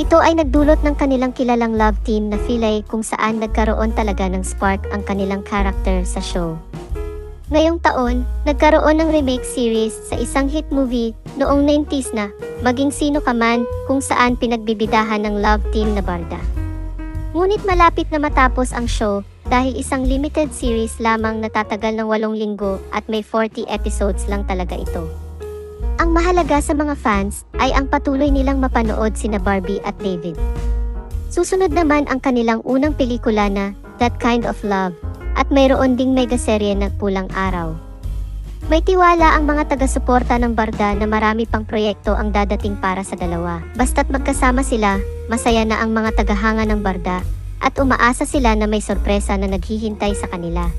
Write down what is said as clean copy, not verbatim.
Ito ay nagdulot ng kanilang kilalang love team na Philae kung saan nagkaroon talaga ng spark ang kanilang character sa show. Ngayong taon, nagkaroon ng remake series sa isang hit movie noong 90s na, Maging Sino Ka Man, kung saan pinagbibidahan ng love team na Barda. Ngunit malapit na matapos ang show dahil isang limited series lamang natatagal ng 8 linggo at may 40 episodes lang talaga ito. Ang mahalaga sa mga fans ay ang patuloy nilang mapanood sina Barbie at David. Susunod naman ang kanilang unang pelikula na That Kind of Love, at mayroon ding megaserye na Pulang Araw. May tiwala ang mga taga-suporta ng Barda na marami pang proyekto ang dadating para sa dalawa. Basta't magkasama sila, masaya na ang mga tagahanga ng Barda, at umaasa sila na may sorpresa na naghihintay sa kanila.